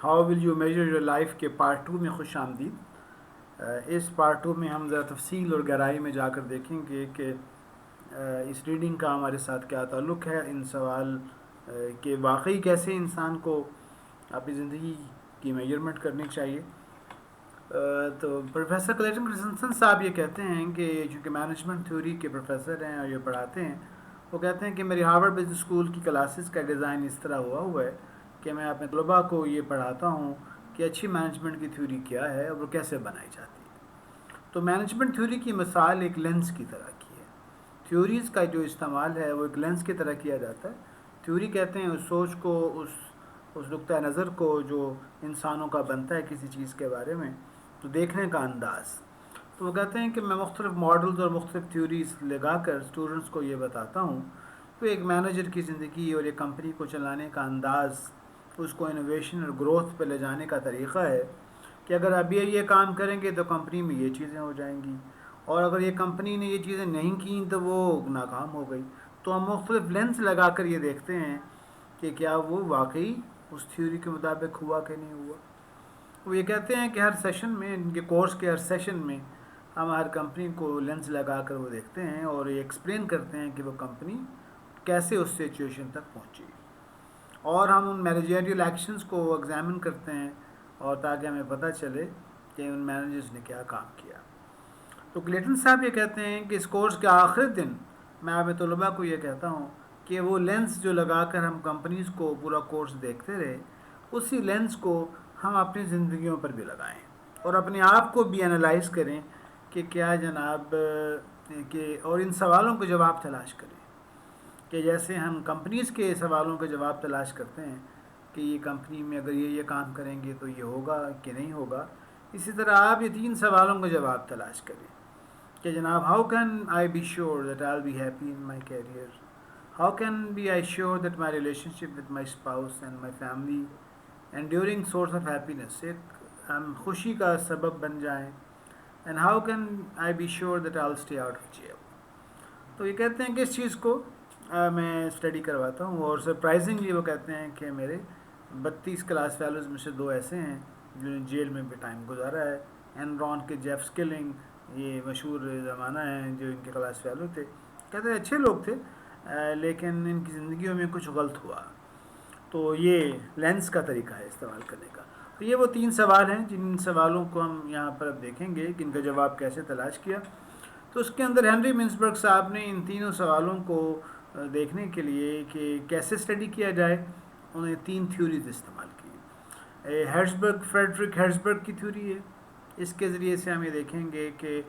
How will you measure your life کے part 2 میں خوش آمدید۔ اس پارٹ 2 میں ہم ذرا تفصیل اور گہرائی میں جا کر دیکھیں گے کہ اس ریڈنگ کا ہمارے ساتھ کیا تعلق ہے، ان سوال کہ واقعی کیسے انسان کو اپنی زندگی کی میجرمنٹ کرنی چاہیے۔ تو پروفیسر کلیٹن کرسنسن صاحب یہ کہتے ہیں کہ چونکہ مینجمنٹ تھیوری کے پروفیسر ہیں اور یہ پڑھاتے ہیں، وہ کہتے ہیں کہ میری ہارورڈ بزنس اسکول کی کلاسز کا ڈیزائن اس طرح ہوا ہے کہ میں اپنے طلباء کو یہ پڑھاتا ہوں کہ اچھی مینجمنٹ کی تھیوری کیا ہے اور وہ کیسے بنائی جاتی ہے۔ تو مینجمنٹ تھیوری کی مثال ایک لینس کی طرح کی ہے۔ تھیوریز کا جو استعمال ہے وہ ایک لینس کی طرح کیا جاتا ہے۔ تھیوری کہتے ہیں اس سوچ کو، اس نقطۂ نظر کو جو انسانوں کا بنتا ہے کسی چیز کے بارے میں، تو دیکھنے کا انداز۔ تو وہ کہتے ہیں کہ میں مختلف ماڈلز اور مختلف تھیوریز لگا کر اسٹوڈنٹس کو یہ بتاتا ہوں کہ ایک مینیجر کی زندگی اور ایک کمپنی کو چلانے کا انداز، اس کو انوویشن اور گروتھ پہ لے جانے کا طریقہ ہے کہ اگر ابھی یہ کام کریں گے تو کمپنی میں یہ چیزیں ہو جائیں گی، اور اگر یہ کمپنی نے یہ چیزیں نہیں کیں تو وہ ناکام ہو گئی۔ تو ہم مختلف لینس لگا کر یہ دیکھتے ہیں کہ کیا وہ واقعی اس تھیوری کے مطابق ہوا کہ نہیں ہوا۔ وہ یہ کہتے ہیں کہ ہر سیشن میں، ان کے کورس کے ہر سیشن میں ہم ہر کمپنی کو لینس لگا کر وہ دیکھتے ہیں اور یہ ایکسپلین کرتے ہیں کہ وہ کمپنی کیسے اس سچویشن تک پہنچی، اور ہم ان مینیجریل ایکشنز کو ایگزامن کرتے ہیں اور تاکہ ہمیں پتہ چلے کہ ان مینیجرز نے کیا کام کیا۔ تو کلیٹن صاحب یہ کہتے ہیں کہ اس کورس کے آخری دن میں اپنے طلباء کو یہ کہتا ہوں کہ وہ لینس جو لگا کر ہم کمپنیز کو پورا کورس دیکھتے رہے، اسی لینس کو ہم اپنی زندگیوں پر بھی لگائیں اور اپنے آپ کو بھی انالائز کریں کہ کیا جناب کہ اور ان سوالوں کے جواب تلاش کریں کہ جیسے ہم کمپنیز کے سوالوں کے جواب تلاش کرتے ہیں کہ یہ کمپنی میں اگر یہ کام کریں گے تو یہ ہوگا کہ نہیں ہوگا، اسی طرح آپ یہ 3 سوالوں کا جواب تلاش کریں کہ جناب how can I be sure that I will be happy in my career, how can be I sure that my relationship with my spouse and my family enduring source of happiness, ایک ہم خوشی کا سبب بن جائیں، and how can I be sure that I will stay out of jail. تو یہ کہتے ہیں کہ اس چیز کو میں اسٹڈی کرواتا ہوں، اور سرپرائزنگلی وہ کہتے ہیں کہ میرے 32 کلاس فیلوز میں سے 2 ایسے ہیں جنہوں نے جیل میں بھی ٹائم گزارا ہے۔ اینرون کے جیف سکلنگ یہ مشہور زمانہ ہیں جو ان کے کلاس فیلو تھے، کہتے ہیں اچھے لوگ تھے لیکن ان کی زندگیوں میں کچھ غلط ہوا۔ تو یہ لینس کا طریقہ ہے استعمال کرنے کا۔ تو یہ وہ 3 سوال ہیں جن سوالوں کو ہم یہاں پر اب دیکھیں گے کہ ان کا جواب کیسے تلاش کیا۔ تو اس کے اندر ہنری منسبرگ صاحب نے ان تینوں سوالوں کو دیکھنے کے لیے کہ کیسے اسٹڈی کیا جائے، انہوں نے 3 تھیوریز استعمال کی۔ ہیرزبرگ، فریڈرک ہیرزبرگ کی تھیوری ہے، اس کے ذریعے سے ہم یہ دیکھیں گے کہ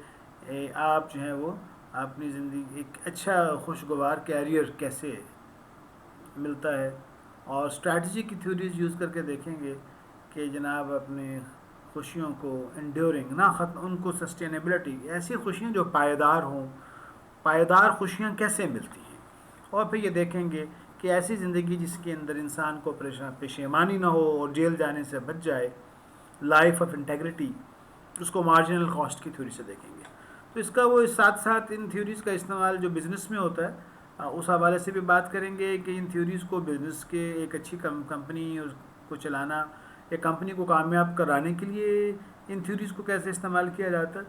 آپ جو ہیں وہ اپنی زندگی ایک اچھا خوشگوار کیریئر کیسے ملتا ہے، اور اسٹریٹجی کی تھیوریز یوز کر کے دیکھیں گے کہ جناب اپنے خوشیوں کو انڈیورنگ نہ ختم، ان کو سسٹینیبلٹی، ایسی خوشیاں جو پائیدار ہوں، پائیدار خوشیاں کیسے ملتی ہیں، اور پھر یہ دیکھیں گے کہ ایسی زندگی جس کے اندر انسان کو پشیمانی نہ ہو اور جیل جانے سے بچ جائے، لائف آف انٹیگریٹی، اس کو مارجنل کاسٹ کی تھیوری سے دیکھیں گے۔ تو اس کا وہ ساتھ ساتھ ان تھیوریز کا استعمال جو بزنس میں ہوتا ہے اس حوالے سے بھی بات کریں گے کہ ان تھیوریز کو بزنس کے ایک اچھی کمپنی کو چلانا، ایک کمپنی کو کامیاب کرانے کے لیے ان تھیوریز کو کیسے استعمال کیا جاتا ہے،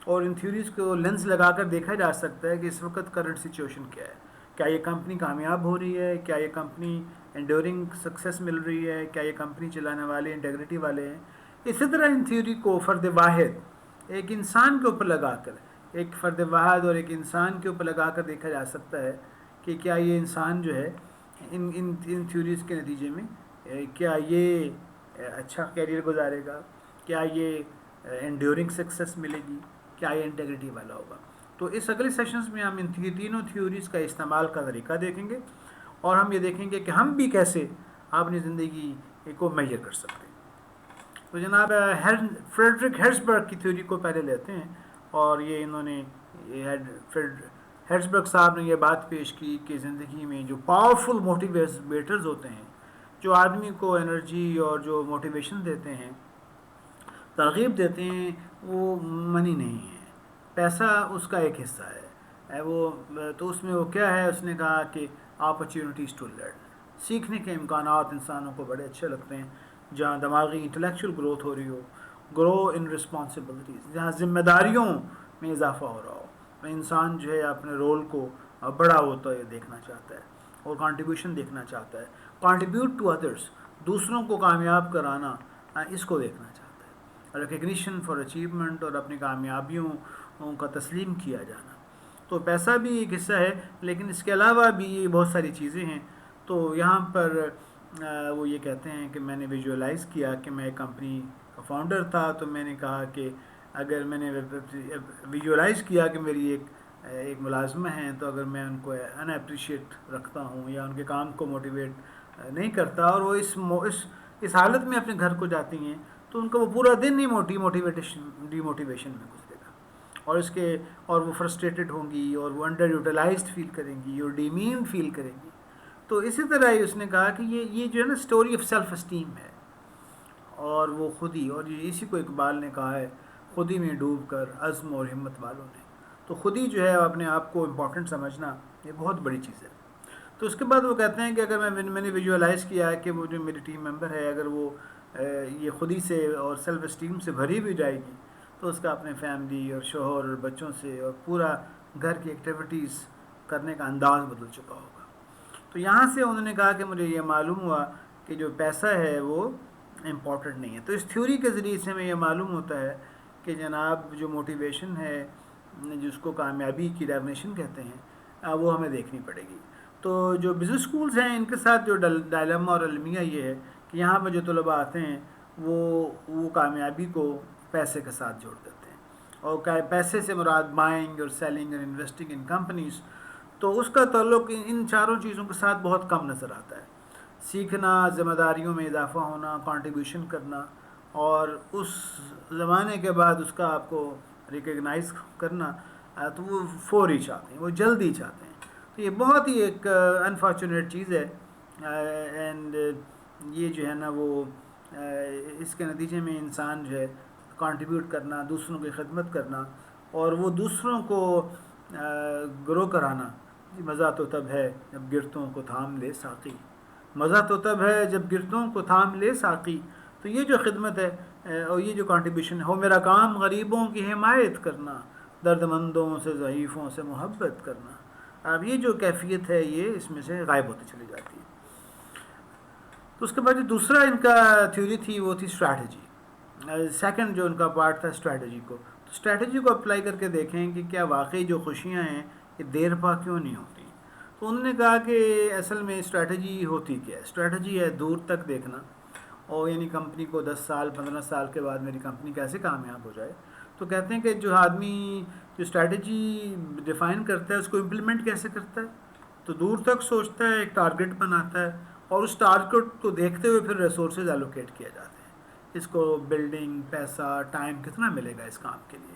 اور ان تھیوریز کو لینس لگا کر دیکھا جا سکتا ہے کہ اس وقت کرنٹ سچویشن کیا ہے، کیا یہ کمپنی کامیاب ہو رہی ہے، کیا یہ کمپنی انڈیورنگ سکسیس مل رہی ہے، کیا یہ کمپنی چلانے والے انٹیگریٹی والے ہیں۔ اسی طرح ان تھیوری کو فرد واحد ایک انسان کے اوپر لگا کر، ایک فرد واحد اور ایک انسان کے اوپر لگا کر دیکھا جا سکتا ہے کہ کیا یہ انسان جو ہے ان تھیوریز کے نتیجے میں کیا یہ اچھا کیریئر گزارے گا، کیا یہ انڈیورنگ سکسیس ملے گی، کیا یہ انٹیگریٹی والا ہوگا۔ تو اس اگلے سیشنز میں ہم ان تینوں تھیوریز کا استعمال کا طریقہ دیکھیں گے، اور ہم یہ دیکھیں گے کہ ہم بھی کیسے اپنی زندگی کو میجر کر سکتے ہیں۔ تو جناب فریڈرک ہیرزبرگ کی تھیوری کو پہلے لیتے ہیں، اور یہ انہوں نے ہیرزبرگ صاحب نے یہ بات پیش کی کہ زندگی میں جو پاورفل موٹیویٹرز ہوتے ہیں، جو آدمی کو انرجی اور جو موٹیویشن دیتے ہیں، ترغیب دیتے ہیں، وہ منی نہیں ہے، پیسہ اس کا ایک حصہ ہے۔ تو اس میں وہ کیا ہے، اس نے کہا کہ اپرچونیٹیز ٹو لرن، سیکھنے کے امکانات انسانوں کو بڑے اچھے لگتے ہیں۔ جہاں دماغی انٹلیکچوئل گروتھ ہو رہی ہو، گرو ان رسپانسبلٹیز، جہاں ذمہ داریوں میں اضافہ ہو رہا ہو، انسان جو ہے اپنے رول کو بڑا ہوتا ہے دیکھنا چاہتا ہے اور کنٹریبیوشن دیکھنا چاہتا ہے، کنٹریبیوٹ ٹو ادرس، دوسروں کو کامیاب کرانا، اس کو دیکھنا چاہتا ہے، ریکگنیشن فار اچیومنٹ، اور اپنی کامیابیوں کا تسلیم کیا جانا۔ تو پیسہ بھی ایک حصہ ہے، لیکن اس کے علاوہ بھی بہت ساری چیزیں ہیں۔ تو یہاں پر وہ یہ کہتے ہیں کہ میں نے ویژولائز کیا کہ میں ایک کمپنی کا فاؤنڈر تھا، تو میں نے کہا کہ اگر میں نے ویژولائز کیا کہ میری ایک ملازمہ ہیں، تو اگر میں ان کو ان اپریشیٹ رکھتا ہوں یا ان کے کام کو موٹیویٹ نہیں کرتا، اور وہ اس حالت میں اپنے گھر کو جاتی ہیں، تو ان کا وہ پورا دن ہی ڈی موٹیویشن میں گزرے گا، اور وہ فرسٹریٹڈ ہوں گی، اور وہ انڈر یوٹیلائزڈ فیل کریں گی، اور ڈیمین فیل کریں گی۔ تو اسی طرح ہی اس نے کہا کہ یہ جو ہے نا سٹوری آف سیلف اسٹیم ہے، اور وہ خود ہی، اور یہ اسی کو اقبال نے کہا ہے، خود ہی میں ڈوب کر عزم اور ہمت والوں نے۔ تو خود ہی جو ہے اپنے آپ کو امپورٹنٹ سمجھنا، یہ بہت بڑی چیز ہے۔ تو اس کے بعد وہ کہتے ہیں کہ اگر میں نے ویژولائز کیا ہے کہ وہ جو میری ٹیم ممبر ہے، اگر وہ یہ خود ہی سے اور سیلف اسٹیم سے بھری بھی جائے گی، تو اس کا اپنے فیملی اور شوہر اور بچوں سے اور پورا گھر کی ایکٹیویٹیز کرنے کا انداز بدل چکا ہوگا۔ تو یہاں سے انہوں نے کہا کہ مجھے یہ معلوم ہوا کہ جو پیسہ ہے وہ امپورٹنٹ نہیں ہے۔ تو اس تھیوری کے ذریعے سے ہمیں یہ معلوم ہوتا ہے کہ جناب جو موٹیویشن ہے، جس کو کامیابی کی ڈیفینیشن کہتے ہیں، وہ ہمیں دیکھنی پڑے گی۔ تو جو بزنس سکولز ہیں، ان کے ساتھ جو ڈائلما اور المیہ یہ ہے کہ یہاں پہ جو طلباء آتے ہیں وہ کامیابی کو پیسے کے ساتھ جوڑ دیتے ہیں، اور پیسے سے مراد بائنگ اور سیلنگ اور انویسٹنگ ان کمپنیز، تو اس کا تعلق ان چاروں چیزوں کے ساتھ بہت کم نظر آتا ہے۔ سیکھنا، ذمہ داریوں میں اضافہ ہونا، کنٹریبیوشن کرنا، اور اس زمانے کے بعد اس کا آپ کو ریکگنائز کرنا، تو وہ فوری چاہتے ہیں، وہ جلدی چاہتے ہیں۔ تو یہ بہت ہی ایک انفارچونیٹ چیز ہے، اینڈ یہ جو ہے نا وہ اس کے نتیجے میں انسان جو ہے کنٹریبیوٹ کرنا، دوسروں کی خدمت کرنا، اور وہ دوسروں کو گرو کرانا۔ مزہ تو تب ہے جب گرتوں کو تھام لے ساقی، مزہ تو تب ہے جب گرتوں کو تھام لے ساقی۔ تو یہ جو خدمت ہے اور یہ جو کنٹریبیوشن ہے، ہو میرا کام غریبوں کی حمایت کرنا، درد مندوں سے، ضعیفوں سے محبت کرنا۔ اب یہ جو کیفیت ہے، یہ اس میں سے غائب ہوتی چلی جاتی ہے۔ تو اس کے بعد جو دوسرا ان کا تھیوری تھی، وہ تھی اسٹریٹجی۔ سیکنڈ جو ان کا پارٹ تھا اسٹریٹجی کو، تو اسٹریٹجی کو اپلائی کر کے دیکھیں کہ کیا واقعی جو خوشیاں ہیں یہ دیر پا کیوں نہیں ہوتی۔ تو انہوں نے کہا کہ اصل میں اسٹریٹجی ہوتی کیا ہے؟ اسٹریٹجی ہے دور تک دیکھنا، اور یعنی کمپنی کو 10 سال 15 سال کے بعد میری کمپنی کیسے کامیاب ہو جائے۔ تو کہتے ہیں کہ جو آدمی جو اسٹریٹجی ڈیفائن کرتا ہے، اس کو امپلیمنٹ کیسے کرتا ہے، تو دور تک سوچتا ہے، ایک ٹارگٹ بناتا ہے، اور اس ٹارگٹ کو دیکھتے ہوئے پھر ریسورسز ایلوکیٹ کیا جاتے ہیں، اس کو بلڈنگ، پیسہ، ٹائم کتنا ملے گا اس کام کے لیے۔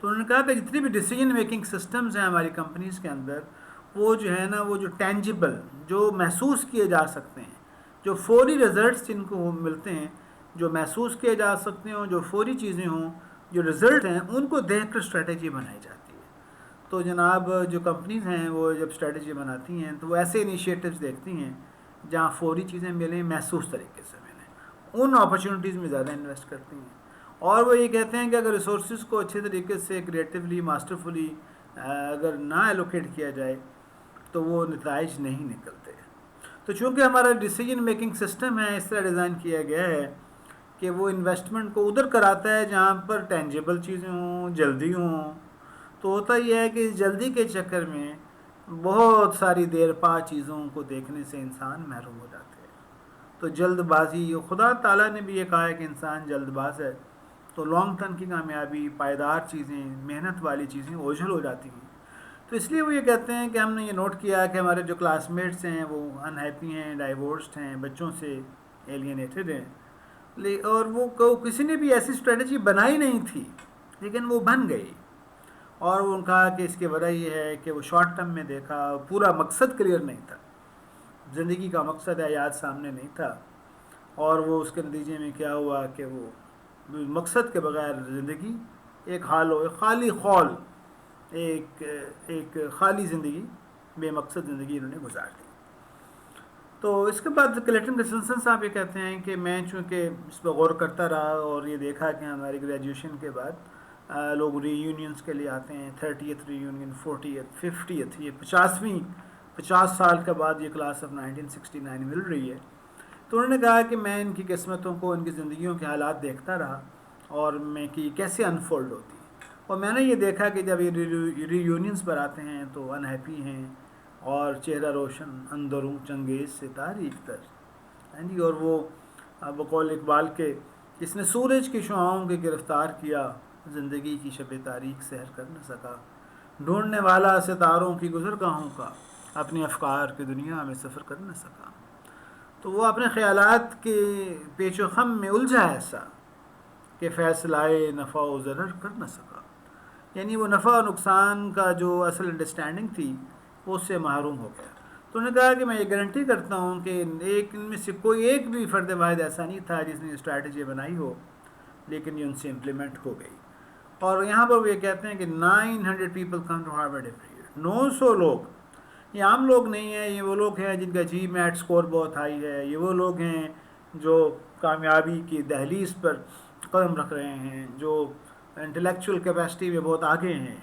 تو انہوں نے کہا کہ جتنی بھی ڈیسیجن میکنگ سسٹمز ہیں ہماری کمپنیز کے اندر، وہ جو ہے نا، وہ جو ٹینجیبل، جو محسوس کیے جا سکتے ہیں، جو فوری رزلٹس جن کو ملتے ہیں، جو محسوس کیے جا سکتے ہوں، جو فوری چیزیں ہوں، جو رزلٹ ہیں، ان کو دیکھ کر اسٹریٹجی بنائی جاتی ہے۔ تو جناب جو کمپنیز ہیں وہ جب اسٹریٹجی بناتی ہیں، تو وہ ایسے انیشیٹوز دیکھتی ہیں جہاں فوری چیزیں ملیں، محسوس طریقے سے ملیں، ان اپرچونیٹیز میں زیادہ انویسٹ کرتی ہیں۔ اور وہ یہ کہتے ہیں کہ اگر ریسورسز کو اچھے طریقے سے کریٹیولی، ماسٹرفلی اگر نہ ایلوکیٹ کیا جائے، تو وہ نتائج نہیں نکلتے۔ تو چونکہ ہمارا ڈیسیجن میکنگ سسٹم ہے اس طرح ڈیزائن کیا گیا ہے کہ وہ انویسٹمنٹ کو ادھر کراتا ہے جہاں پر ٹینجیبل چیزیں ہوں، جلدی ہوں۔ تو ہوتا یہ ہے کہ اس جلدی کے چکر میں بہت ساری دیر پا چیزوں کو دیکھنے سے انسان محروم ہو جاتے ہیں۔ تو جلد بازی، خدا تعالیٰ نے بھی یہ کہا ہے کہ انسان جلد باز ہے، تو لانگ ٹرم کی کامیابی، پائیدار چیزیں، محنت والی چیزیں اوجھل ہو جاتی ہیں۔ تو اس لیے وہ یہ کہتے ہیں کہ ہم نے یہ نوٹ کیا کہ ہمارے جو کلاس میٹس ہیں وہ انہیپی ہیں، ڈائیورسڈ ہیں، بچوں سے ایلینیٹڈ ہیں، اور وہ کسی نے بھی ایسی اسٹریٹجی بنائی نہیں تھی، لیکن وہ بن گئی۔ اور وہ کہا کہ اس کے وجہ یہ ہے کہ وہ شارٹ ٹرم میں دیکھا، پورا مقصد کلیئر نہیں تھا، زندگی کا مقصد حیات سامنے نہیں تھا، اور وہ اس کے نتیجے میں کیا ہوا کہ وہ مقصد کے بغیر زندگی ایک خالی خول، ایک خالی زندگی، بے مقصد زندگی انہوں نے گزار دی۔ تو اس کے بعد کلیٹن کرسٹنسن صاحب یہ کہتے ہیں کہ میں چونکہ اس پہ غور کرتا رہا اور یہ دیکھا کہ ہماری گریجویشن کے بعد لوگ ری یونینس کے لیے آتے ہیں، 30th ری یونین، 40th، 50th، یہ 50 سال کے بعد یہ کلاس آف 1969 مل رہی ہے۔ تو انہوں نے کہا کہ میں ان کی قسمتوں کو، ان کی زندگیوں کے حالات دیکھتا رہا اور میں کہ کیسے انفولڈ ہوتی ہے، اور میں نے یہ دیکھا کہ جب یہ ری یونینس پر آتے ہیں تو انہیپی ہیں اور چہرہ روشن، اندروں چنگیز سے تاریک تر، جی، اور وہ بقول اقبال کے، جس نے سورج کی شعاؤں کے گرفتار کیا، زندگی کی شب تاریک سحر کر نہ سکا، ڈھونڈنے والا ستاروں کی گزرگاہوں کا، اپنے افکار کی دنیا میں سفر کر نہ سکا۔ تو وہ اپنے خیالات کے پیچ و خم میں الجھا ایسا کہ فیصلہ نفع و ضرر کر نہ سکا، یعنی وہ نفع و نقصان کا جو اصل انڈرسٹینڈنگ تھی وہ اس سے محروم ہو گیا۔ تو انہوں نے کہا کہ میں یہ گارنٹی کرتا ہوں کہ ان میں سے کوئی ایک بھی فرد واحد ایسا نہیں تھا جس نے اسٹریٹجی بنائی ہو لیکن یہ ان سے امپلیمنٹ ہو گئی۔ اور یہاں پر وہ یہ کہتے ہیں کہ 900 people come to Harvard every year, 900 لوگ، یہ عام لوگ نہیں ہیں، یہ وہ لوگ ہیں جن کا اچیومنٹ اسکور بہت ہائی ہے، یہ وہ لوگ ہیں جو کامیابی کی دہلیز پر قدم رکھ رہے ہیں، جو انٹلیکچوئل کیپیسٹی میں بہت آگے ہیں،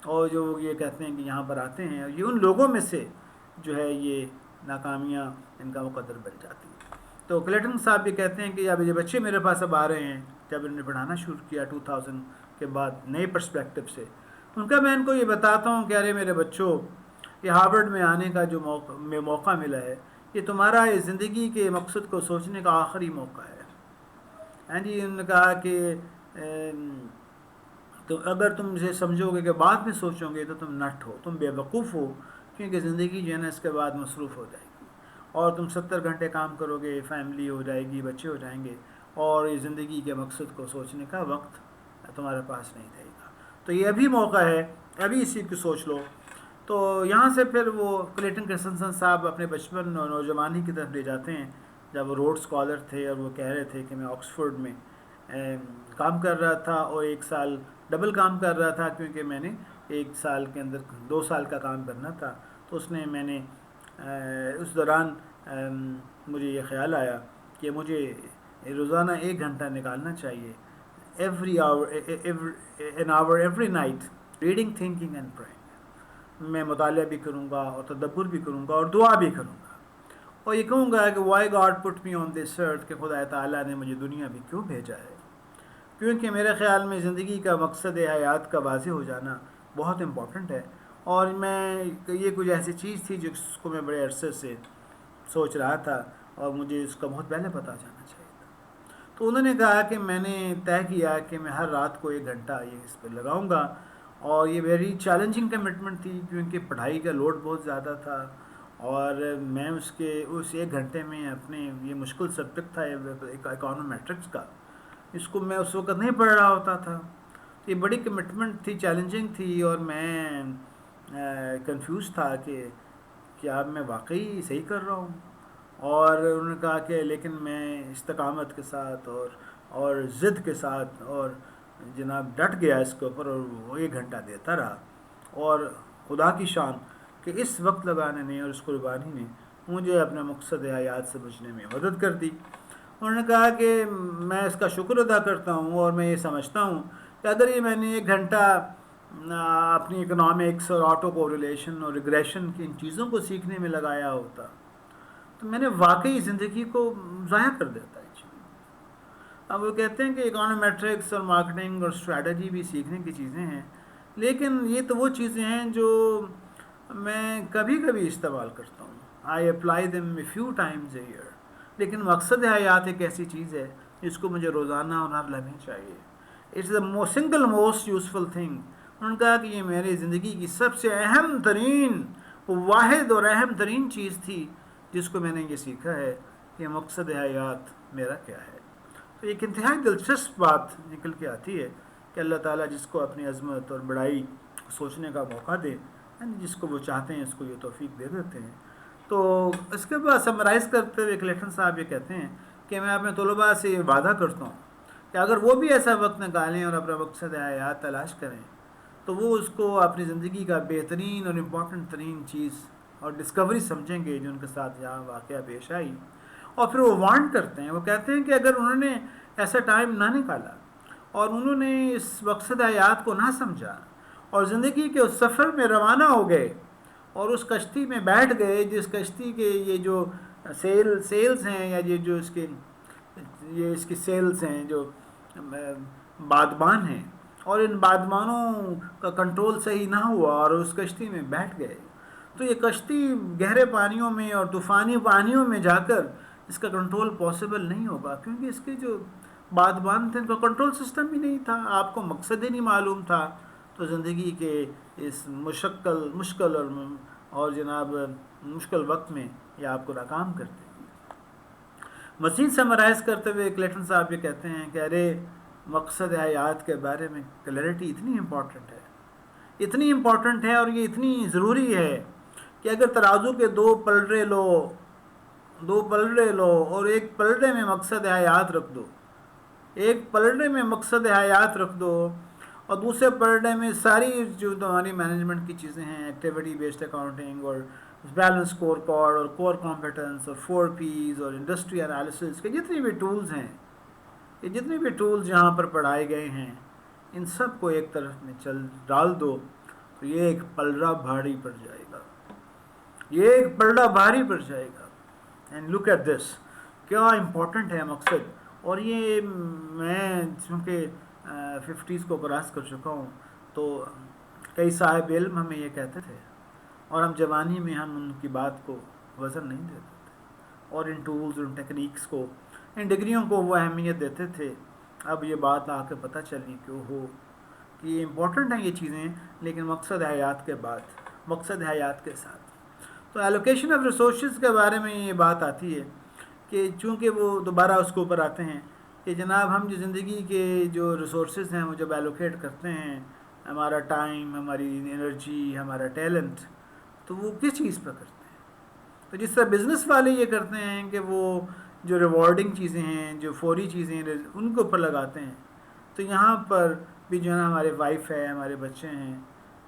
اور جو یہ کہتے ہیں کہ یہاں پر آتے ہیں، یہ ان لوگوں میں سے جو ہے یہ ناکامیاں ان کا مقدر بن جاتی ہیں۔ تو کلیٹن صاحب بھی کہتے ہیں کہ اب یہ بچے میرے پاس اب آ رہے ہیں، جب انہوں نے پڑھانا شروع کیا 2000 کے بعد نئے پرسپیکٹو سے، ان کا میں ان کو یہ بتاتا ہوں کہ ارے میرے بچوں، یہ ہارورڈ میں آنے کا جو موقع ملا ہے، یہ تمہارا اس زندگی کے مقصد کو سوچنے کا آخری موقع ہے۔ ہاں جی، انہوں نے کہا کہ تو اگر تم اسے سمجھو گے کہ بعد میں سوچو گے تو تم نٹ ہو، تم بے وقوف ہو، کیونکہ زندگی جو ہے نا اس کے بعد مصروف ہو جائے گی، اور تم 70 گھنٹے کام کرو گے، فیملی ہو جائے گی، بچے ہو جائیں گے، اور یہ زندگی کے مقصد کو سوچنے کا وقت تمہارے پاس نہیں رہے گا۔ تو یہ ابھی موقع ہے، ابھی اسی کو سوچ لو۔ تو یہاں سے پھر وہ کلیٹن کرسٹنسن صاحب اپنے بچپن اور نوجوانی کی طرف لے جاتے ہیں، جب وہ روڈ اسکالر تھے اور وہ کہہ رہے تھے کہ میں آکسفورڈ میں کام کر رہا تھا، اور 1 سال ڈبل کام کر رہا تھا، کیونکہ میں نے 1 سال کے اندر 2 سال کا کام کرنا تھا۔ تو میں نے اس دوران مجھے یہ خیال آیا کہ مجھے روزانہ 1 گھنٹہ نکالنا چاہیے، an hour every night reading, thinking and praying۔ میں مطالعہ بھی کروں گا اور تدبر بھی کروں گا اور دعا بھی کروں گا، اور یہ کہوں گا کہ وائی گاڈ پٹ می آن دس ارتھ، کہ خدا تعالیٰ نے مجھے دنیا بھی کیوں بھیجا ہے، کیونکہ میرے خیال میں زندگی کا مقصد حیات کا واضح ہو جانا بہت امپورٹنٹ ہے۔ اور میں یہ کچھ ایسی چیز تھی جس کو میں بڑے عرصے سے سوچ رہا تھا، اور مجھے اس کا بہت پہلے پتہ جانا چاہیے تھا۔ تو انہوں نے کہا کہ میں نے طے کیا کہ میں ہر رات کو 1 گھنٹہ یہ اس پہ لگاؤں گا، اور یہ ویری چیلنجنگ کمٹمنٹ تھی، کیونکہ پڑھائی کا لوڈ بہت زیادہ تھا، اور میں اس 1 گھنٹے میں اپنے یہ مشکل سبجیکٹ تھا اکانومیٹرکس کا، اس کو میں اس وقت نہیں پڑھ رہا ہوتا تھا، یہ بڑی کمٹمنٹ تھی، چیلنجنگ تھی، اور میں کنفیوز تھا کہ کیا میں واقعی صحیح کر رہا ہوں۔ اور انہوں نے کہا کہ لیکن میں استقامت کے ساتھ اور ضد کے ساتھ اور جناب ڈٹ گیا اس کے اوپر، اور وہ 1 گھنٹہ دیتا رہا، اور خدا کی شان کہ اس وقت لگانے نے اور اس قربانی نے مجھے اپنے مقصد حیات سے بچنے میں مدد کر دی۔ انہوں نے کہا کہ میں اس کا شکر ادا کرتا ہوں، اور میں یہ سمجھتا ہوں کہ اگر یہ میں نے 1 گھنٹہ اپنی اکنامکس اور آٹو کوریلیشن اور ریگریشن کی ان چیزوں کو سیکھنے میں لگایا ہوتا تو میں نے واقعی زندگی کو ضائع کر دیتا ہے۔ اب وہ کہتے ہیں کہ اکانومیٹرکس اور مارکیٹنگ اور اسٹریٹجی بھی سیکھنے کی چیزیں ہیں، لیکن یہ تو وہ چیزیں ہیں جو میں کبھی کبھی استعمال کرتا ہوں، I apply them a few times a year, لیکن مقصد حیات ایک ایسی چیز ہے جس کو مجھے روزانہ اور ہر لمحے چاہیے۔ It's the single most useful thing. انہوں نے کہا کہ یہ میری زندگی کی سب سے اہم ترین، واحد اور اہم ترین چیز تھی جس کو میں نے یہ سیکھا ہے کہ مقصد حیات میرا کیا ہے۔ تو ایک انتہائی دلچسپ بات نکل کے آتی ہے کہ اللہ تعالیٰ جس کو اپنی عظمت اور بڑائی سوچنے کا موقع دے، یعنی جس کو وہ چاہتے ہیں اس کو یہ توفیق دے دیتے ہیں۔ تو اس کے بعد سمرائز کرتے ہوئے کلیٹن صاحب یہ کہتے ہیں کہ میں اپنے طلباء سے یہ وعدہ کرتا ہوں کہ اگر وہ بھی ایسا وقت نکالیں اور اپنا مقصد حیات تلاش کریں تو وہ اس کو اپنی زندگی کا بہترین اور امپورٹنٹ ترین چیز اور ڈسکوری سمجھیں گے جو ان کے ساتھ یہاں واقعہ پیش آئی. اور پھر وہ وانٹ کرتے ہیں، وہ کہتے ہیں کہ اگر انہوں نے ایسا ٹائم نہ نکالا اور انہوں نے اس مقصد حیات کو نہ سمجھا اور زندگی کے اس سفر میں روانہ ہو گئے اور اس کشتی میں بیٹھ گئے جس کشتی کے یہ جو سیلز ہیں، یا یہ جو اس کی سیلز ہیں جو بادبان ہیں، اور ان بادبانوں کا کنٹرول صحیح نہ ہوا اور اس کشتی میں بیٹھ گئے، تو یہ کشتی گہرے پانیوں میں اور طوفانی پانیوں میں جا کر اس کا کنٹرول پاسبل نہیں ہوگا، کیونکہ اس کے جو بادبان تھے ان کا کنٹرول سسٹم ہی نہیں تھا، آپ کو مقصد ہی نہیں معلوم تھا. تو زندگی کے اس مشکل اور جناب مشکل وقت میں یہ آپ کو ناکام کرتے ہیں. مزید سمرائز کرتے ہوئے کلیٹن صاحب یہ کہتے ہیں کہ ارے مقصد حیات کے بارے میں کلیئرٹی اتنی امپورٹنٹ ہے اور یہ اتنی ضروری ہے کہ اگر ترازو کے دو پلڑے لو اور ایک پلڑے میں مقصد حیات رکھ دو اور دوسرے پلڑے میں ساری جو تمہاری مینجمنٹ کی چیزیں ہیں، ایکٹیویٹی بیسڈ اکاؤنٹنگ اور بیلنس اسکور کارڈ اور کور کمپیٹنس اور 4Ps اور انڈسٹری انالیسس کے جتنے بھی ٹولز ہیں، یہ جتنے بھی ٹولز یہاں پر پڑھائے گئے ہیں، ان سب کو ایک طرف میں ڈال دو تو یہ ایک پلڑا بھاری پڑ جائے گا. اینڈ لک ایٹ دس، کیا امپورٹنٹ ہے مقصد. اور یہ میں چونکہ 50s کو کراس کر چکا ہوں، تو کئی صاحب علم ہمیں یہ کہتے تھے اور ہم جوانی میں ہم ان کی بات کو وزن نہیں دیتے تھے اور ان ٹولز، ان ٹیکنیکس کو، ان ڈگریوں کو وہ اہمیت دیتے تھے. اب یہ بات آ کے پتہ چلی کہ یہ امپورٹنٹ ہیں یہ چیزیں، لیکن مقصد حیات کے ساتھ. تو ایلوکیشن آف ریسورسز کے بارے میں یہ بات آتی ہے کہ چونکہ وہ دوبارہ اس کے اوپر آتے ہیں کہ جناب ہم جو زندگی کے جو ریسورسز ہیں وہ جب ایلوکیٹ کرتے ہیں، ہمارا ٹائم، ہماری انرجی، ہمارا ٹیلنٹ، تو وہ کس چیز پہ کرتے ہیں. تو جس طرح بزنس والے یہ کرتے ہیں کہ وہ جو ریوارڈنگ چیزیں ہیں، جو فوری چیزیں ہیں، ان کے اوپر لگاتے ہیں، تو یہاں پر بھی جو ہے نا ہمارے وائف ہے، ہمارے بچے ہیں،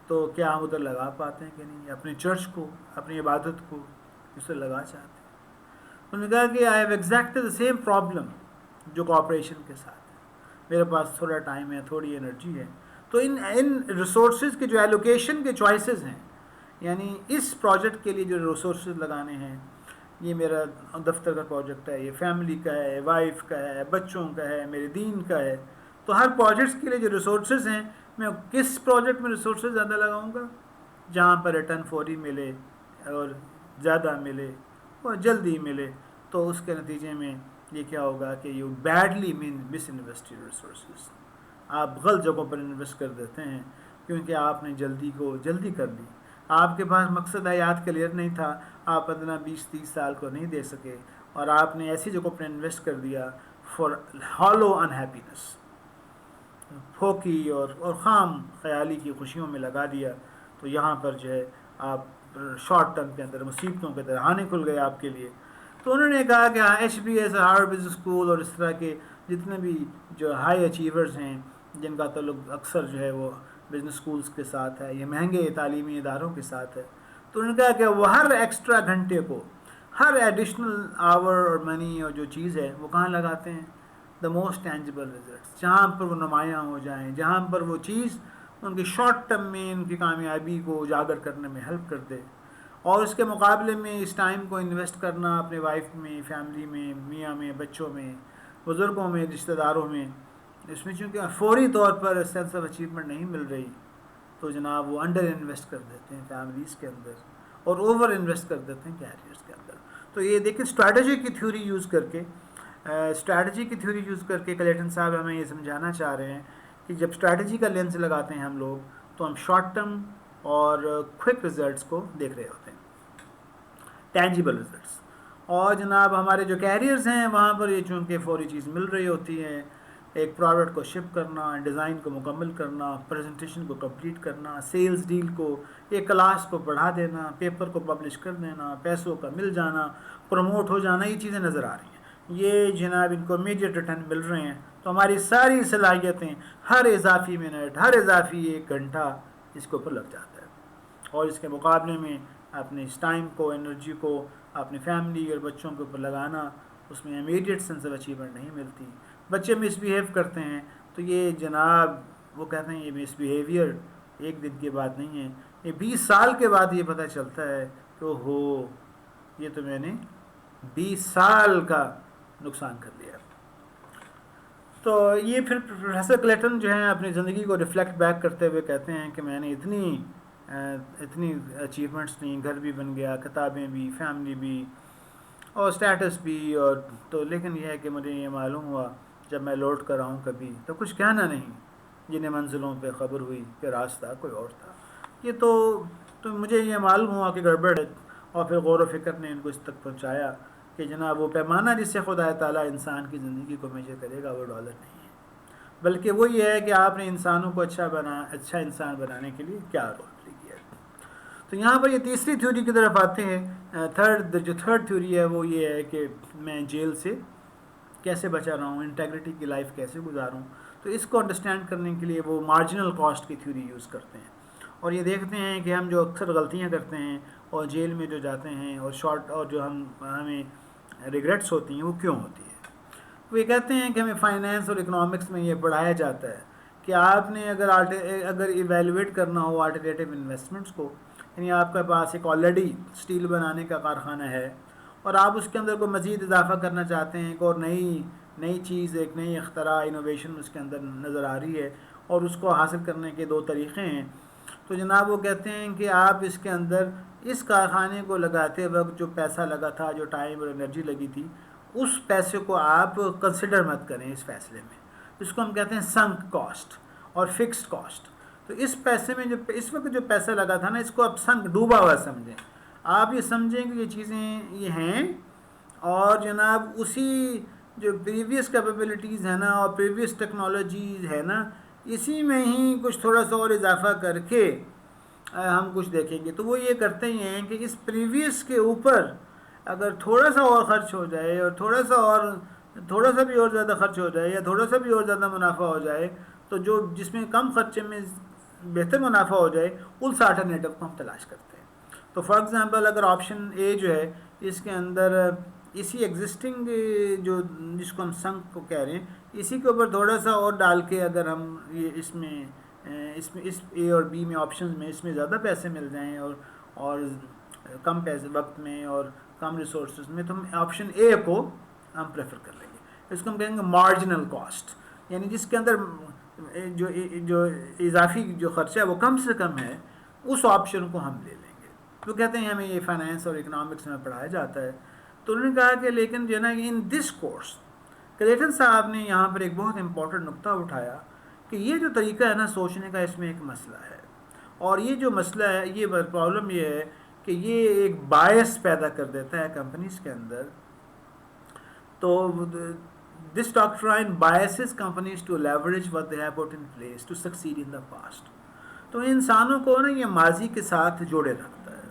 تو کیا ہم ادھر لگا پاتے ہیں کہ نہیں، اپنے چرچ کو، اپنی عبادت کو اسے لگا چاہتے ہیں. انہوں نے کہا کہ I have exactly the same problem جو کوآپریشن کے ساتھ ہے، میرے پاس تھوڑا ٹائم ہے، تھوڑی انرجی ہے، تو ان ریسورسز کے جو ایلوکیشن کے چوائسیز ہیں، یعنی اس پروجیکٹ کے لیے جو ریسورسز لگانے ہیں، یہ میرا دفتر کا پروجیکٹ ہے، یہ فیملی کا ہے، وائف کا ہے، بچوں کا ہے، میرے دین کا ہے، تو ہر پروجیکٹس کے لیے جو ریسورسز ہیں، میں کس پروجیکٹ میں ریسورسز زیادہ لگاؤں گا جہاں پر ریٹرن فوری ملے اور زیادہ ملے اور جلدی ملے. تو اس کے نتیجے میں یہ کیا ہوگا کہ you badly miss invested resources, آپ غلط جگہوں پر انویسٹ کر دیتے ہیں کیونکہ آپ نے جلدی کر لی. آپ کے پاس مقصد حیات کلیئر نہیں تھا، آپ 15 20 30 سال کو نہیں دے سکے، اور آپ نے ایسی جگہوں پر انویسٹ کر دیا فار ہالو انہیپینس، پھوکی اور خام خیالی کی خوشیوں میں لگا دیا. تو یہاں پر جو ہے آپ شارٹ ٹرم کے اندر مصیبتوں کے درہانے کھل گئے آپ کے لیے. تو انہوں نے کہا کہ HBS ہارورڈ بزنس اسکول اور اس طرح کے جتنے بھی جو ہائی اچیورز ہیں جن کا تعلق اکثر جو ہے وہ بزنس اسکولز کے ساتھ ہے، یہ مہنگے تعلیمی اداروں کے ساتھ ہے، تو انہوں نے کہا کہ وہ ہر ایکسٹرا گھنٹے کو، ہر ایڈیشنل آور اور منی اور جو چیز ہے وہ کہاں لگاتے ہیں؟ دا موسٹ ٹینجیبل ریزلٹس، جہاں پر وہ نمایاں ہو جائیں، جہاں پر وہ چیز ان کی شارٹ ٹرم میں ان کی کامیابی کو اجاگر کرنے میں ہیلپ کر دے. اور اس کے مقابلے میں اس ٹائم کو انویسٹ کرنا اپنے وائف میں، فیملی میں، میاں میں، بچوں میں، بزرگوں میں، رشتہ داروں میں، اس میں چونکہ فوری طور پر سینس آف اچیومنٹ نہیں مل رہی، تو جناب وہ انڈر انویسٹ کر دیتے ہیں فیملیز کے اندر اور اوور انویسٹ کر دیتے ہیں کیریئرز کے اندر. تو یہ دیکھیں اسٹریٹجی کی تھیوری یوز کر کے کلیٹن صاحب ہمیں یہ سمجھانا چاہ رہے ہیں کہ جب اسٹریٹجی کا لینس لگاتے ہیں ہم لوگ، تو ہم شارٹ ٹرم اور کوئک ریزلٹس کو دیکھ رہے ہوتے ہیں، ٹینجیبل ریزلٹس. اور جناب ہمارے جو کیریئرز ہیں وہاں پر یہ چونکہ فوری چیز مل رہی ہوتی ہے، ایک پروڈکٹ کو شپ کرنا، ڈیزائن کو مکمل کرنا، پریزنٹیشن کو کمپلیٹ کرنا، سیلز ڈیل کو، ایک کلاس کو پڑھا دینا، پیپر کو پبلش کر دینا، پیسوں کا مل جانا، پروموٹ ہو جانا، یہ چیزیں نظر آ رہی ہیں. یہ جناب ان کو امیڈیٹ ریٹرن مل رہے ہیں. تو ہماری ساری صلاحیتیں، ہر اضافی منٹ، ہر اضافی 1 گھنٹہ اس کے اوپر لگ جاتا ہے. اور اس کے مقابلے میں اپنے اس ٹائم کو، انرجی کو اپنی فیملی اور بچوں کے اوپر لگانا، اس میں امیڈیٹ سینس آف اچیومنٹ نہیں ملتی. بچے مس بیہیو کرتے ہیں تو یہ جناب وہ کہتے ہیں یہ مس بیہیویئر ایک دن کی بات نہیں ہے، یہ 20 سال کے بعد یہ پتہ چلتا ہے کہ ہو یہ تو میں نے 20 سال کا نقصان کر لیا. تو یہ پھر پروفیسر کلیٹن جو ہیں اپنی زندگی کو ریفلیکٹ بیک کرتے ہوئے کہتے ہیں کہ میں نے اتنی اچیومنٹس تھیں، گھر بھی بن گیا، کتابیں بھی، فیملی بھی اور اسٹیٹس بھی، اور تو لیکن یہ ہے کہ مجھے یہ معلوم ہوا جب میں لوٹ کر آؤں کبھی تو کچھ کہنا نہیں، جنہیں منزلوں پہ خبر ہوئی کہ راستہ کوئی اور تھا. یہ تو مجھے یہ معلوم ہوا کہ گڑبڑ ہے، اور پھر غور و فکر نے ان کو اس تک پہنچایا کہ جناب وہ پیمانہ جس سے خدا تعالیٰ انسان کی زندگی کو میجر کرے گا وہ ڈالر نہیں ہے، بلکہ وہ یہ ہے کہ آپ نے انسانوں کو اچھا انسان بنانے کے لیے کیا رول پلے کیا. تو یہاں پر یہ تیسری تھیوری کی طرف آتے ہیں. جو تھرڈ تھیوری ہے وہ یہ ہے کہ میں جیل سے کیسے بچا رہا ہوں، انٹیگریٹی کی لائف کیسے گزاروں. تو اس کو انڈرسٹینڈ کرنے کے لیے وہ مارجنل کاسٹ کی تھیوری یوز کرتے ہیں، اور یہ دیکھتے ہیں کہ ہم جو اکثر غلطیاں کرتے ہیں اور جیل میں جو جاتے ہیں اور جو ہمیں ریگریٹس ہوتی ہیں وہ کیوں ہوتی ہے. وہ یہ کہتے ہیں کہ ہمیں فائنینس اور اکنامکس میں یہ پڑھایا جاتا ہے کہ آپ نے اگر ایویلویٹ کرنا ہو آلٹرنیٹیو انویسٹمنٹس کو، یعنی آپ کے پاس ایک آلریڈی اسٹیل بنانے کا کارخانہ ہے اور آپ اس کے اندر کو مزید اضافہ کرنا چاہتے ہیں، ایک اور نئی چیز، ایک نئی اختراع، انوویشن اس کے اندر نظر آ رہی ہے اور اس کو حاصل کرنے کے 2 طریقے ہیں. تو جناب وہ کہتے ہیں کہ آپ اس کے اندر اس کارخانے کو لگاتے وقت جو پیسہ لگا تھا، جو ٹائم اور انرجی لگی تھی، اس پیسے کو آپ کنسیڈر مت کریں اس فیصلے میں. اس کو ہم کہتے ہیں سنک کاسٹ اور فکسڈ کاسٹ. تو اس پیسے میں اس وقت جو پیسہ لگا تھا نا، اس کو آپ سنک ڈوبا ہوا سمجھیں. آپ یہ سمجھیں کہ یہ چیزیں یہ ہیں، اور جناب اسی جو پریویس کیپیبلٹیز ہیں نا اور پریویس ٹیکنالوجیز ہے نا، اسی میں ہی کچھ تھوڑا سا اور اضافہ کر کے ہم کچھ دیکھیں گے. تو وہ یہ کرتے ہی ہیں کہ اس پریویس کے اوپر اگر تھوڑا سا اور خرچ ہو جائے اور تھوڑا سا بھی اور زیادہ خرچ ہو جائے یا تھوڑا سا بھی اور زیادہ منافع ہو جائے، تو جس میں کم خرچے میں بہتر منافع ہو جائے، اس آلٹرنیٹو کو ہم تلاش کرتے ہیں. تو فار ایگزامپل اگر آپشن اے جو ہے اس کے اندر اسی ایگزسٹنگ جس کو ہم سنک کو کہہ رہے ہیں، اسی کے اوپر تھوڑا سا اور ڈال کے اگر ہم اس اے اور بی میں آپشنز میں اس میں زیادہ پیسے مل جائیں اور کم پیسے وقت میں اور کم ریسورسز میں، تو ہم آپشن اے کو ہم پریفر کر لیں گے. اس کو ہم کہیں گے مارجنل کاسٹ، یعنی جس کے اندر جو اضافی جو خرچہ ہے وہ کم سے کم ہے، اس آپشن کو ہم لے لیں گے. وہ کہتے ہیں ہمیں یہ فائنینس اور اکنامکس میں پڑھایا جاتا ہے. تو انہوں نے کہا کہ لیکن جو ہے نا ان دس کورس کلیٹن صاحب نے یہاں پر ایک بہت امپورٹنٹ نقطہ اٹھایا کہ یہ جو طریقہ ہے نا سوچنے کا، اس میں ایک مسئلہ ہے، اور یہ جو مسئلہ ہے، یہ پرابلم یہ ہے کہ یہ ایک بائس پیدا کر دیتا ہے کمپنیز کے اندر. تو دس doctrine biases companies to leverage what they have put in place to succeed in the past. تو انسانوں کو نا یہ ماضی کے ساتھ جوڑے رکھتا ہے،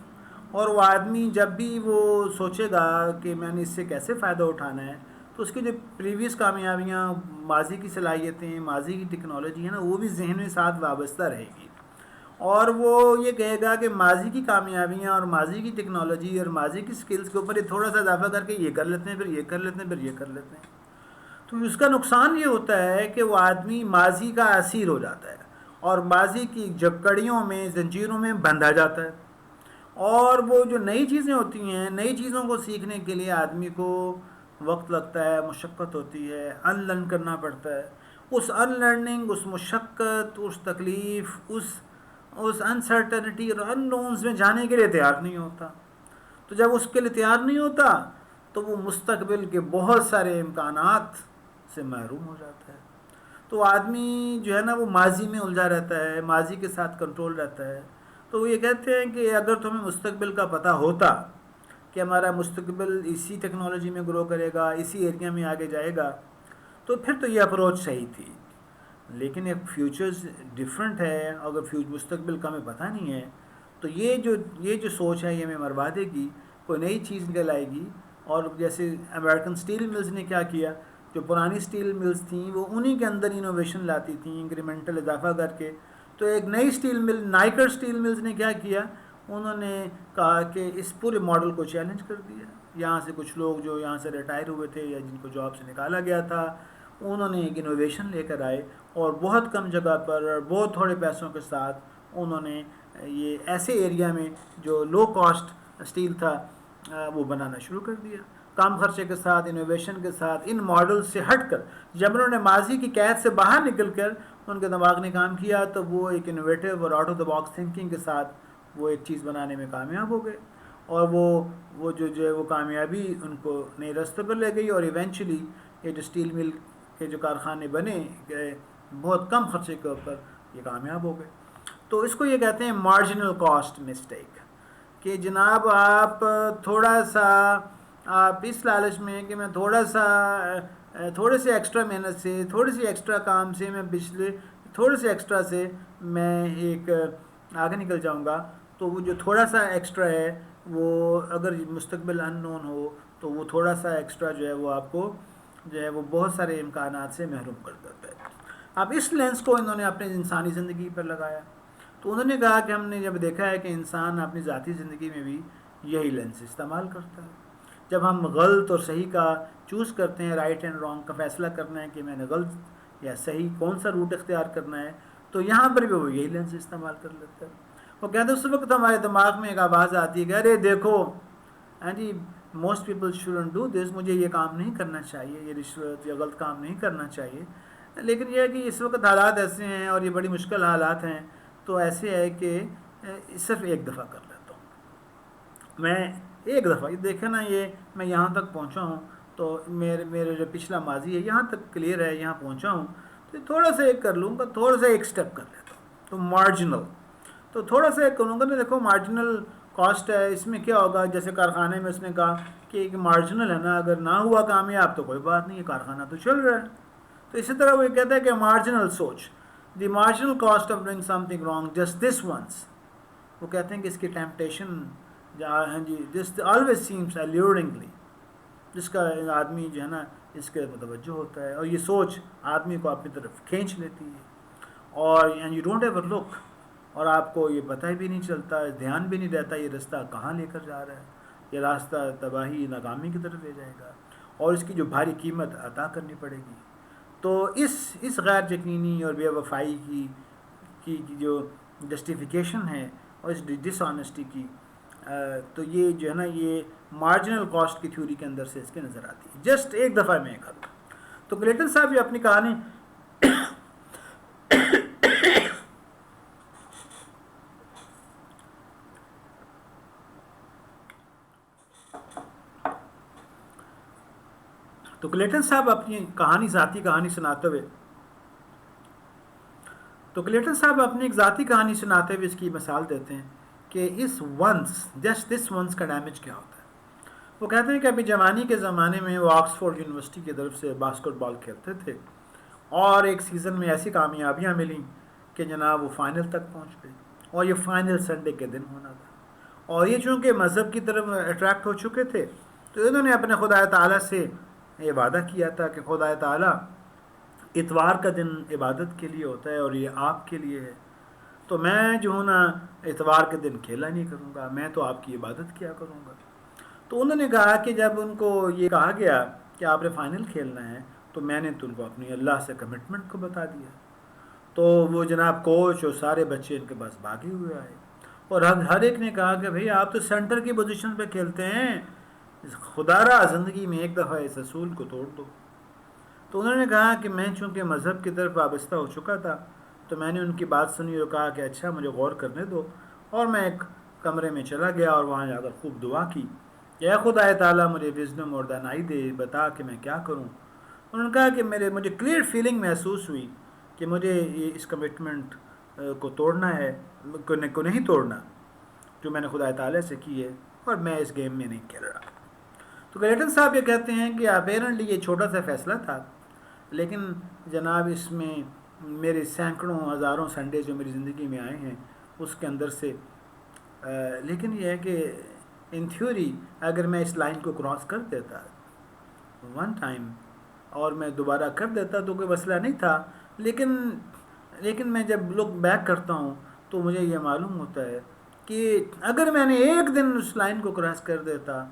اور وہ آدمی جب بھی وہ سوچے گا کہ میں نے اس سے کیسے فائدہ اٹھانا ہے، تو اس کی جو پریویس کامیابیاں، ماضی کی صلاحیتیں، ماضی کی ٹیکنالوجی ہے نا، وہ بھی ذہن میں ساتھ وابستہ رہے گی. اور وہ یہ کہے گا کہ ماضی کی کامیابیاں اور ماضی کی ٹیکنالوجی اور ماضی کی سکلز کے اوپر یہ تھوڑا سا اضافہ کر کے یہ کر لیتے ہیں، پھر یہ کر لیتے ہیں، پھر یہ کر لیتے ہیں. تو اس کا نقصان یہ ہوتا ہے کہ وہ آدمی ماضی کا اسیر ہو جاتا ہے اور ماضی کی جکڑیوں میں، زنجیروں میں بندھا جاتا ہے. اور وہ جو نئی چیزیں ہوتی ہیں، نئی چیزوں کو سیکھنے کے لیے آدمی کو وقت لگتا ہے، مشقت ہوتی ہے، ان لرن کرنا پڑتا ہے. اس ان لرننگ، اس مشقت، اس تکلیف، اس انسرٹنٹی اور ان نونز میں جانے کے لیے تیار نہیں ہوتا. تو جب اس کے لیے تیار نہیں ہوتا تو وہ مستقبل کے بہت سارے امکانات سے محروم ہو جاتا ہے. تو آدمی جو ہے نا وہ ماضی میں الجھا رہتا ہے، ماضی کے ساتھ کنٹرول رہتا ہے. تو وہ یہ کہتے ہیں کہ اگر تمہیں مستقبل کا پتہ ہوتا کہ ہمارا مستقبل اسی ٹیکنالوجی میں گرو کرے گا، اسی ایریا میں آگے جائے گا، تو پھر تو یہ اپروچ صحیح تھی. لیکن ایک فیوچرز ڈیفرنٹ ہے. اگر مستقبل کا ہمیں پتہ نہیں ہے تو یہ جو سوچ ہے یہ ہمیں مروا دے گی. کوئی نئی چیز نکل آئے گی، اور جیسے امریکن سٹیل ملز نے کیا کیا، جو پرانی سٹیل ملز تھیں وہ انہی کے اندر انوویشن لاتی تھیں، انکریمنٹل اضافہ کر کے. تو ایک نئی سٹیل مل، نائکر سٹیل ملز نے کیا کیا، انہوں نے کہا کہ اس پورے ماڈل کو چیلنج کر دیا. یہاں سے کچھ لوگ جو یہاں سے ریٹائر ہوئے تھے یا جن کو جاب سے نکالا گیا تھا، انہوں نے ایک انوویشن لے کر آئے اور بہت کم جگہ پر اور بہت تھوڑے پیسوں کے ساتھ انہوں نے یہ ایسے ایریا میں جو لو کاسٹ اسٹیل تھا وہ بنانا شروع کر دیا، کم خرچے کے ساتھ، انوویشن کے ساتھ، ان ماڈل سے ہٹ کر. جب انہوں نے ماضی کی قید سے باہر نکل کر ان کے دماغ نے کام کیا تو وہ ایک انوویٹو اور out of the box thinking کے ساتھ وہ ایک چیز بنانے میں کامیاب ہو گئے. اور وہ جو ہے وہ کامیابی ان کو نئے راستے پر لے گئی، اور ایونچولی یہ جو اسٹیل مل کے جو کارخانے بنے گئے بہت کم خرچے کے اوپر یہ کامیاب ہو گئے. تو اس کو یہ کہتے ہیں مارجنل کاسٹ مسٹیک، کہ جناب آپ تھوڑا سا آپ اس لالچ میں کہ میں تھوڑے سے ایکسٹرا محنت سے، تھوڑی سی ایکسٹرا کام سے، میں پچھلے تھوڑے سے ایکسٹرا سے میں ایک آگے نکل جاؤں گا. تو وہ جو تھوڑا سا ایکسٹرا ہے وہ اگر مستقبل ان نون ہو تو وہ تھوڑا سا ایکسٹرا جو ہے وہ آپ کو جو ہے وہ بہت سارے امکانات سے محروم کر دیتا ہے. اب اس لینس کو انہوں نے اپنے انسانی زندگی پر لگایا. تو انہوں نے کہا کہ ہم نے جب دیکھا ہے کہ انسان اپنی ذاتی زندگی میں بھی یہی لینس استعمال کرتا ہے. جب ہم غلط اور صحیح کا چوز کرتے ہیں، رائٹ اینڈ رانگ کا فیصلہ کرنا ہے کہ میں نے غلط یا صحیح کون سا روٹ اختیار کرنا ہے، تو یہاں پر بھی وہ یہی لینس استعمال کر لیتا ہے. وہ کہتے ہیں اس وقت ہمارے دماغ میں ایک آواز آتی ہے کہ ارے دیکھو جی most people shouldn't do this, مجھے یہ کام نہیں کرنا چاہیے، یہ رشوت یا غلط کام نہیں کرنا چاہیے. لیکن یہ ہے کہ اس وقت حالات ایسے ہیں اور یہ بڑی مشکل حالات ہیں، تو ایسے ہے کہ صرف ایک دفعہ کر لیتا ہوں. میں ایک دفعہ یہ دیکھیں نا، یہ میں یہاں تک پہنچا ہوں تو میرے جو پچھلا ماضی ہے یہاں تک کلیئر ہے، یہاں پہنچا ہوں تو تھوڑا سا ایک کر لوں گا، تھوڑا سا ایک سٹیپ کر لیتا ہوں. تو مارجنل، تو تھوڑا سا ایک کروں گا نا. دیکھو مارجنل کاسٹ ہے، اس میں کیا ہوگا، جیسے کارخانے میں اس نے کہا کہ ایک مارجنل ہے نا، اگر نہ ہوا کامیاب تو کوئی بات نہیں، یہ کارخانہ تو چل رہا ہے. تو اسی طرح وہ یہ کہتا ہے کہ مارجنل سوچ، the marginal cost of doing something wrong just this once. وہ کہتے ہیں کہ اس کی ٹیمپٹیشن دس آلویز سیمس الیورنگلی، جس کا آدمی جو ہے نا اس کے متوجہ ہوتا ہے، اور یہ سوچ آدمی کو اپنی طرف کھینچ لیتی ہے، اور یو ڈونٹ ایور لک، اور آپ کو یہ پتہ بھی نہیں چلتا، دھیان بھی نہیں رہتا یہ راستہ کہاں لے کر جا رہا ہے. یہ راستہ تباہی ناکامی کی طرف لے جائے گا اور اس کی جو بھاری قیمت ادا کرنی پڑے گی. تو اس غیر یقینی اور بے وفائی کی جو جسٹیفیکیشن ہے اور اس ڈس آنیسٹی کی، تو یہ جو ہے نا یہ مارجنل کاسٹ کی تھیوری کے اندر سے اس کے نظر آتی ہے. جسٹ ایک دفعہ میں کروں. تو کلیٹن صاحب یہ اپنی کہانی تو کلیٹن صاحب اپنی ذاتی کہانی سناتے ہوئے اس کی مثال دیتے ہیں کہ اس ونس، جسٹ دس ونس کا ڈیمیج کیا ہوتا ہے. وہ کہتے ہیں کہ ابھی جوانی کے زمانے میں وہ آکسفورڈ یونیورسٹی کی طرف سے باسکٹ بال کھیلتے تھے، اور ایک سیزن میں ایسی کامیابیاں ملیں کہ جناب وہ فائنل تک پہنچ گئے، اور یہ فائنل سنڈے کے دن ہونا تھا. اور یہ چونکہ مذہب کی طرف اٹریکٹ ہو چکے تھے تو انہوں نے اپنے خدا تعالیٰ سے یہ وعدہ کیا تھا کہ خدا تعالیٰ اتوار کا دن عبادت کے لیے ہوتا ہے اور یہ آپ کے لیے ہے، تو میں جو ہوں نا اتوار کے دن کھیلا نہیں کروں گا، میں تو آپ کی عبادت کیا کروں گا. تو انہوں نے کہا کہ جب ان کو یہ کہا گیا کہ آپ نے فائنل کھیلنا ہے تو میں نے تو ان کو اپنی اللہ سے کمٹمنٹ کو بتا دیا. تو وہ جناب کوچ اور سارے بچے ان کے پاس بھاگے ہوئے آئے، اور ہر ایک نے کہا کہ بھئی آپ تو سینٹر کی پوزیشن پہ کھیلتے ہیں، خدا را زندگی میں ایک دفعہ اس اصول کو توڑ دو. تو انہوں نے کہا کہ میں چونکہ مذہب کی طرف وابستہ ہو چکا تھا تو میں نے ان کی بات سنی اور کہا کہ اچھا مجھے غور کرنے دو، اور میں ایک کمرے میں چلا گیا اور وہاں جا کر خوب دعا کی کہ اے خدا تعالیٰ مجھے وزڈم اور دانائی دے، بتا کہ میں کیا کروں. انہوں نے کہا کہ مجھے کلیئر فیلنگ محسوس ہوئی کہ مجھے اس کمٹمنٹ کو توڑنا ہے، کو نہیں توڑنا جو میں نے خدا تعالیٰ سے کی ہے، اور میں اس گیم میں نہیں کھیل رہا. تو کلیٹن صاحب یہ کہتے ہیں کہ اپیرنٹلی یہ چھوٹا سا فیصلہ تھا، لیکن جناب اس میں میرے سینکڑوں ہزاروں سنڈے جو میری زندگی میں آئے ہیں اس کے اندر سے، لیکن یہ ہے کہ ان تھیوری اگر میں اس لائن کو کراس کر دیتا ون ٹائم اور میں دوبارہ کر دیتا تو کوئی مسئلہ نہیں تھا، لیکن میں جب لک بیک کرتا ہوں تو مجھے یہ معلوم ہوتا ہے کہ اگر میں نے ایک دن اس لائن کو کراس کر دیتا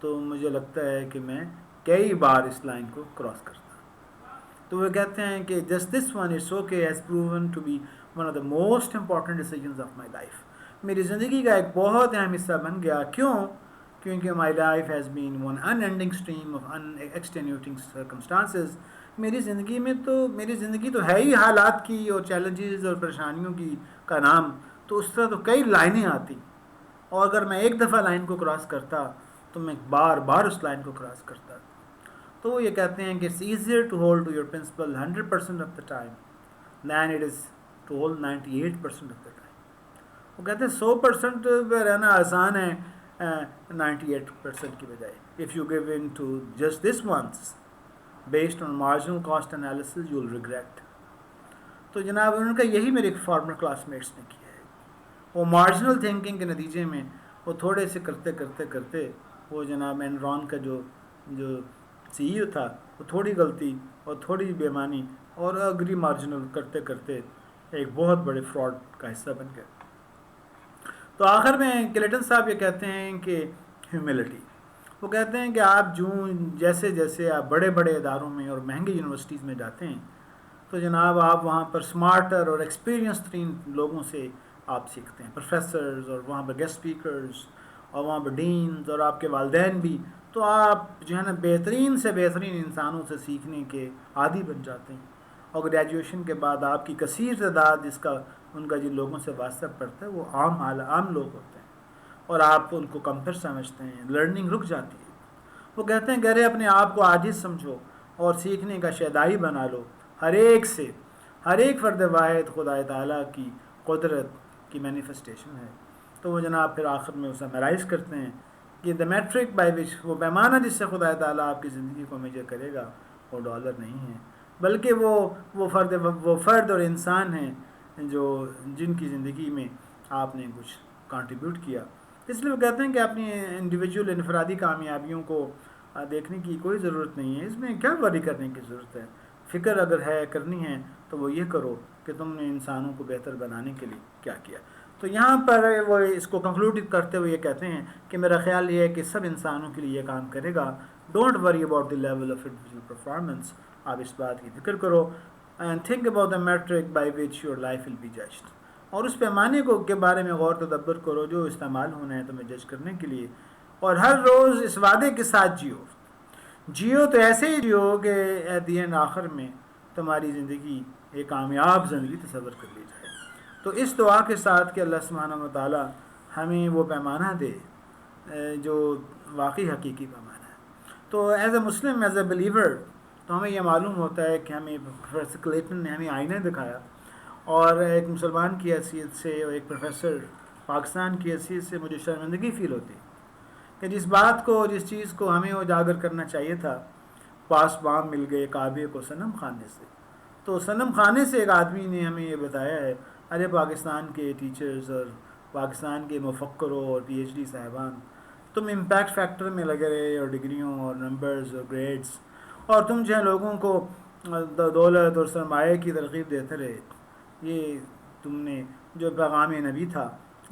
تو مجھے لگتا ہے کہ میں کئی بار اس لائن کو کراس کرتا. تو وہ کہتے ہیں کہ just this one it's okay has proven to be one of the most important decisions of my life. میری زندگی کا ایک بہت اہم حصہ بن گیا. کیوں؟ کیونکہ my life has been one unending stream of unextenuating circumstances. میری زندگی تو ہے ہی حالات کی اور چیلنجز اور پریشانیوں کی کا نام. تو اس طرح تو کئی لائنیں آتی، اور اگر میں ایک دفعہ لائن کو کراس کرتا تو میں بار بار اس لائن کو کراس کرتا. تو وہ یہ کہتے ہیں کہ it's easier to hold to your principle 100% of the time than it is to hold 98% of the time. وہ کہتے ہیں 100% پہ رہنا آسان ہے 98% کی بجائے. If you give in to just this once based on marginal cost analysis you will regret. تو جناب ان کا یہی میرے فارمر کلاس میٹس نے کیا ہے. وہ مارجنل تھنکنگ کے نتیجے میں وہ تھوڑے سے کرتے کرتے کرتے وہ جناب اینرون کا جو سی ای او تھا وہ تھوڑی غلطی اور تھوڑی بےمانی اور اگری مارجنل کرتے کرتے ایک بہت بڑے فراڈ کا حصہ بن گیا. تو آخر میں کلیٹن صاحب یہ کہتے ہیں کہ ہیوملٹی. وہ کہتے ہیں کہ آپ جیسے جیسے آپ بڑے بڑے اداروں میں اور مہنگی یونیورسٹیز میں جاتے ہیں تو جناب آپ وہاں پر سمارٹر اور ایکسپیرینس ترین لوگوں سے آپ سیکھتے ہیں، پروفیسرز اور وہاں پر گیسٹ اسپیکرز اور وہاں پر ڈینز اور آپ کے والدین بھی. تو آپ جو ہے نا بہترین سے بہترین انسانوں سے سیکھنے کے عادی بن جاتے ہیں. اور گریجویشن کے بعد آپ کی کثیر تعداد جس کا ان کا جن لوگوں سے واسطہ پڑتا ہے وہ عام لوگ ہوتے ہیں اور آپ ان کو کمتر سمجھتے ہیں. لرننگ رک جاتی ہے. وہ کہتے ہیں کہ ارے اپنے آپ کو عاجز سمجھو اور سیکھنے کا شیدائی بنا لو. ہر ایک فرد واحد خدا تعالیٰ کی قدرت کی مینیفسٹیشن ہے. تو وہ جناب پھر آخر میں اسے سمرائز کرتے ہیں کہ دا میٹرک بائی وچ، وہ پیمانہ جس سے خدا تعالیٰ آپ کی زندگی کو میجر کرے گا وہ ڈالر نہیں ہے، بلکہ وہ فرد اور انسان ہیں جن کی زندگی میں آپ نے کچھ کنٹریبیوٹ کیا. اس لیے وہ کہتے ہیں کہ اپنی انڈیویجول انفرادی کامیابیوں کو دیکھنے کی کوئی ضرورت نہیں ہے. اس میں کیا وری کرنے کی ضرورت ہے؟ فکر اگر ہے کرنی ہے تو وہ یہ کرو کہ تم نے انسانوں کو بہتر بنانے کے لیے کیا کیا. تو یہاں پر وہ اس کو کنکلوڈ کرتے ہوئے یہ کہتے ہیں کہ میرا خیال یہ ہے کہ سب انسانوں کے لیے یہ کام کرے گا. Don't worry about the level of individual performance. آپ اس بات کی فکر کرو and think about the metric by which your life will be judged. اور اس پیمانے کے بارے میں غور تدبر کرو جو استعمال ہونا ہے تمہیں جج کرنے کے لیے. اور ہر روز اس وعدے کے ساتھ جیو تو ایسے ہی جیو کہ ایٹ دی اینڈ آخر میں تمہاری زندگی ایک کامیاب زندگی تصور کر لی جائے. تو اس دعا کے ساتھ کہ اللہ سبحانہ و تعالیٰ ہمیں وہ پیمانہ دے جو واقعی حقیقی پیمانہ ہے. تو as a Muslim, as a believer, تو ہمیں یہ معلوم ہوتا ہے کہ ہمیں پروفیسر کلیٹن نے ہمیں آئینہ دکھایا، اور ایک مسلمان کی حیثیت سے اور ایک پروفیسر پاکستان کی حیثیت سے مجھے شرمندگی فیل ہوتی کہ جس چیز کو ہمیں اجاگر کرنا چاہیے تھا پاسبان مل گئے کعبے کو صنم خانے سے. تو صنم خانے سے ایک آدمی نے ہمیں یہ بتایا ہے ارے پاکستان کے ٹیچرز اور پاکستان کے مفکروں اور پی ایچ ڈی صاحبان، تم امپیکٹ فیکٹر میں لگے رہے اور ڈگریوں اور نمبرز اور گریڈز، اور تم جو ہے لوگوں کو دولت اور سرمایہ کی ترغیب دیتے رہے. یہ تم نے جو پیغام نبی تھا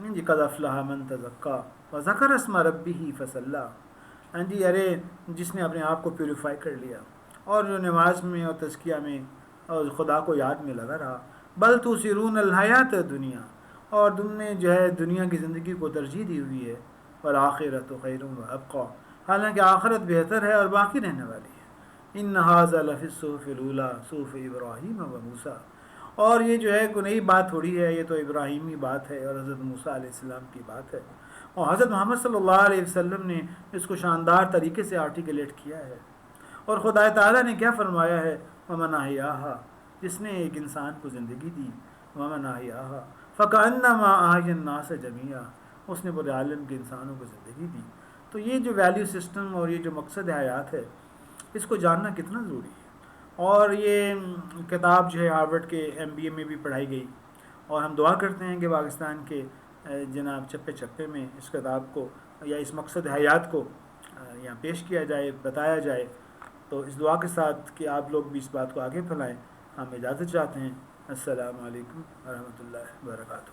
جی قد افلح من تزکا وذکر اسم ربہ فصلی، جی ارے جس نے اپنے آپ کو پیوریفائی کر لیا اور جو نماز میں اور تزکیہ میں اور خدا کو یاد میں لگا رہا. بل تؤثرون الحیات دنیا، اور تم نے جو ہے دنیا کی زندگی کو ترجیح دی ہوئی ہے. والآخرۃ خیر وابقیٰ، حالانکہ آخرت بہتر ہے اور باقی رہنے والی ہے. ان ھذا لفی الصحف الاولیٰ صحف ابراہیم و موسیٰ، اور یہ جو ہے کوئی نئی بات تھوڑی ہے، یہ تو ابراہیمی بات ہے اور حضرت موسیٰ علیہ السلام کی بات ہے. اور حضرت محمد صلی اللہ علیہ وسلم نے اس کو شاندار طریقے سے آرٹیکولیٹ کیا ہے. اور خدا تعالیٰ نے کیا فرمایا ہے؟ ومن احیاھا، جس نے ایک انسان کو زندگی دی، ومن احیاھا فکأنما احیا الناس جمیعا، اس نے پورے عالم کے انسانوں کو زندگی دی. تو یہ جو ویلیو سسٹم اور یہ جو مقصد حیات ہے اس کو جاننا کتنا ضروری ہے. اور یہ کتاب جو ہے ہارورڈ کے MBA میں بھی پڑھائی گئی، اور ہم دعا کرتے ہیں کہ پاکستان کے جناب چپے چپے میں اس کتاب کو یا اس مقصد حیات کو یہاں پیش کیا جائے، بتایا جائے. تو اس دعا کے ساتھ کہ آپ لوگ بھی اس بات کو آگے پھیلائیں، ہم اجازت چاہتے ہیں. السلام علیکم ورحمۃ اللہ وبرکاتہ.